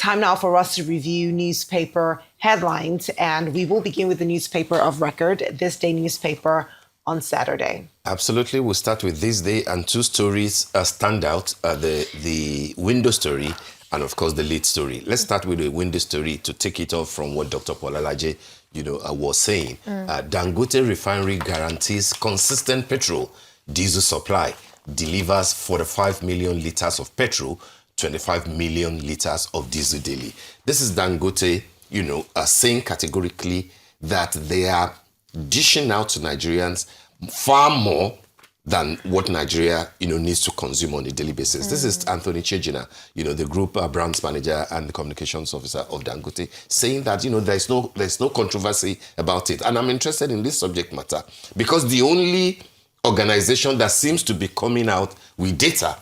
time now for us to review newspaper headlines, and we will begin with the newspaper of record, This Day newspaper on Saturday. Absolutely. We'll start with This Day, and two stories stand out, the window story and, of course, the lead story. Let's start with the window story to take it off from what Dr. Polalaje, was saying. Dangote refinery guarantees consistent petrol, diesel supply, delivers 45 million litres of petrol, 25 million litres of diesel daily. This is Dangote, saying categorically that they are dishing out to Nigerians far more than what Nigeria, needs to consume on a daily basis. This is Anthony Chejina, the group brands manager and the communications officer of Dangote, saying that, there's no controversy about it. And I'm interested in this subject matter because the only organization that seems to be coming out with data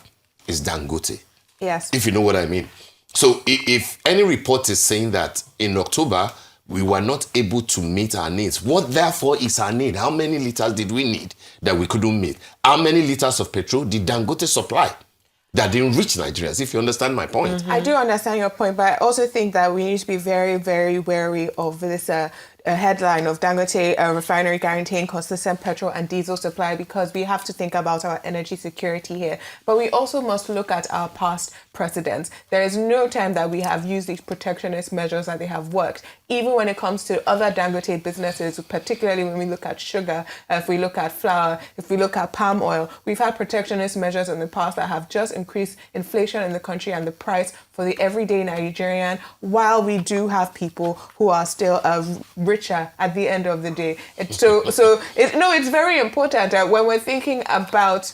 is Dangote. Yes. If you know what I mean. So if any report is saying that in October, we were not able to meet our needs, what therefore is our need? How many liters did we need that we couldn't meet? How many liters of petrol did Dangote supply that didn't reach Nigerians, if you understand my point? I do understand your point, but I also think that we need to be very, very wary of this headline of Dangote refinery guaranteeing consistent petrol and diesel supply, because we have to think about our energy security here. But we also must look at our past precedents. There is no time that we have used these protectionist measures that they have worked. Even when it comes to other Dangote businesses, particularly when we look at sugar, if we look at flour, if we look at palm oil, we've had protectionist measures in the past that have just increased inflation in the country and the price for the everyday Nigerian, while we do have people who are still richer at the end of the day. It's very important when we're thinking about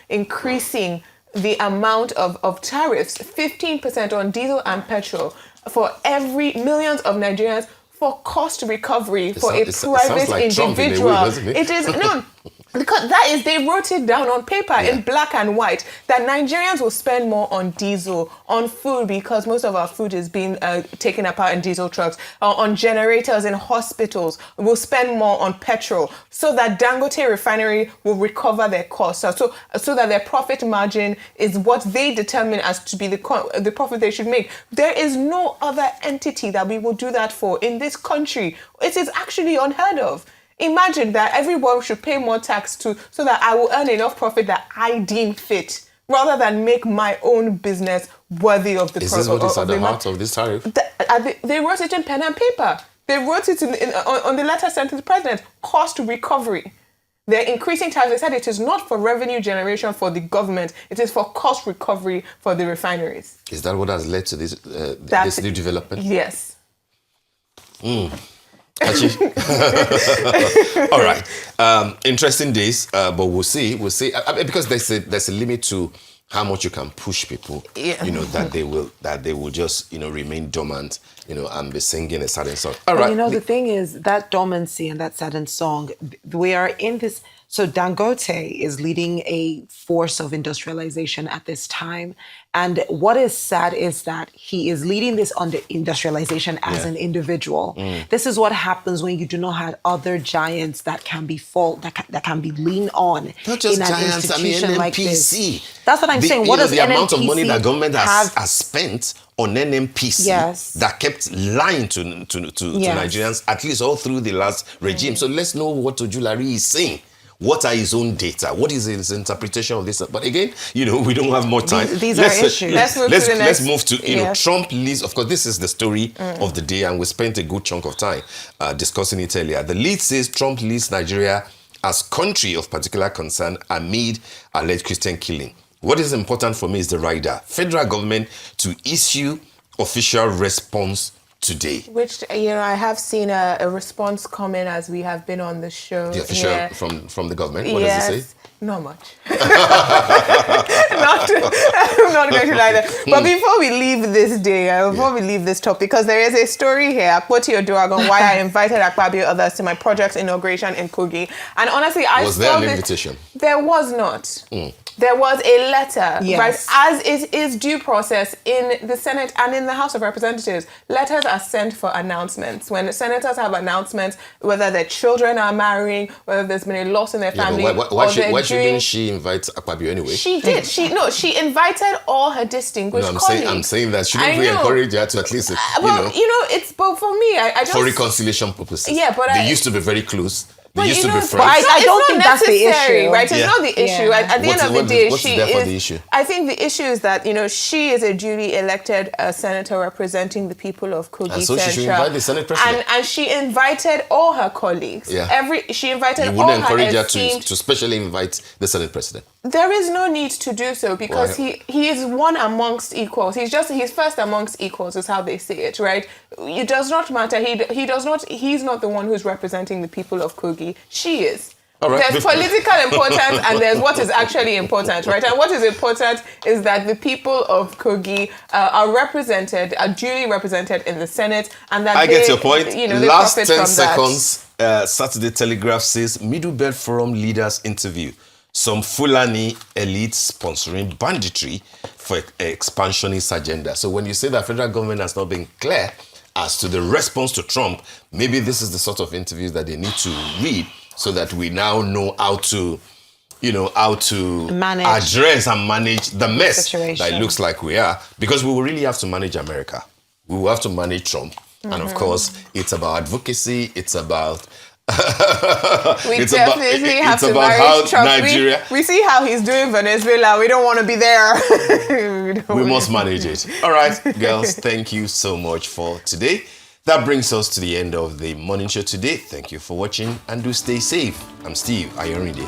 increasing the amount of tariffs, 15% on diesel and petrol for every millions of Nigerians for cost recovery for a private like individual. It is no. Because they wrote it down on paper in black and white that Nigerians will spend more on diesel, on food, because most of our food is being taken apart in diesel trucks, on generators in hospitals. We'll spend more on petrol so that Dangote refinery will recover their costs. So that their profit margin is what they determine as to be the profit they should make. There is no other entity that we will do that for in this country. It is actually unheard of. Imagine that everyone should pay more tax so that I will earn enough profit that I deem fit, rather than make my own business worthy of the profit. Is this what is at the heart of this tariff? They wrote it in pen and paper. They wrote it on the letter sent to the president, cost recovery. They're increasing tariffs. They said it is not for revenue generation for the government. It is for cost recovery for the refineries. Is that what has led to this new development? Yes. All right. Interesting days, but we'll see. Because there's a limit to how much you can push people. That they will just remain dormant. And be singing a certain song. All right. The thing is that dormancy and that certain song. We are in this. So Dangote is leading a force of industrialization at this time. And what is sad is that he is leading this under industrialization as an individual. This is what happens when you do not have other giants that can be that can be leaned on. Not just in an giants, institution NNPC. like this. That's what I'm saying. What does the amount of money that government has spent on NNPC that kept lying to Nigerians, at least all through the last regime. So let's know what Ojulari is saying. What are his own data? What is his interpretation of this? But again, we don't have more time. These are issues. Let's move to Trump leads. Of course, this is the story of the day, and we spent a good chunk of time discussing it earlier. The lead says Trump leads Nigeria as country of particular concern amid alleged Christian killing. What is important for me is the rider. Federal government to issue official response today. Which, I have seen a response coming as we have been on the show. The official from the government? What does it say? Not much. I'm not going to lie there. But before we leave this day, we leave this topic, because there is a story here, Akpoti Odoagon, why I invited Akpabio others to my project's inauguration in Kogi. And honestly, Was there an invitation? There was not. there was a letter, Yes. right? As is due process in the Senate and in the House of Representatives. Letters are sent for announcements. When senators have announcements, whether their children are marrying, whether there's been a loss in their family, Why shouldn't she invite Akpabio anyway? She did. She invited all her distinguished colleagues. I'm saying that shouldn't we encourage her to at least, it's but for me, I just for reconciliation purposes. Yeah, but they used to be very close. They used to be friends. But I don't think that's the issue, right? It's not the issue. Yeah. At the end of the day, what's therefore the issue? I think the issue is that she is a duly elected senator representing the people of Kogi And so Central. she should invite the Senate president. And she invited all her colleagues. Yeah. She invited You all wouldn't her encourage her esteemed. to specially invite the Senate president. There is no need to do so because Why? he is one amongst equals. He's first amongst equals is how they say it, right? It does not matter. He's not the one who's representing the people of Kogi. She is. All right. There's political importance and there's what is actually important, right? And what is important is that the people of Kogi are duly represented in the Senate, and that I get your point. they Last profit 10 from seconds, Saturday Telegraph says, Middle Belt Forum leaders interview. Some Fulani elites sponsoring banditry for expansionist agenda. So when you say that federal government has not been clear as to the response to Trump, maybe this is the sort of interviews that they need to read so that we now know how to address and manage the mess Situation. that it looks like we are. Because we will really have to manage America. We will have to manage Trump. And of course, it's about advocacy. It's about... We definitely have to manage Trump. Nigeria... We see how he's doing Venezuela. We don't want to be there. we must manage it. All right, girls, thank you so much for today. That brings us to the end of the morning show today. Thank you for watching and do stay safe. I'm Steve Ayorinde.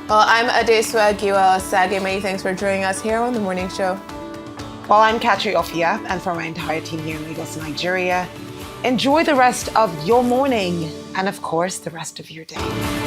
Well, I'm Adeswa Giwa Osage. Many thanks for joining us here on The Morning Show. Well, I'm Katri Ofia, and from our entire team here in Lagos, Nigeria, enjoy the rest of your morning and, of course, the rest of your day.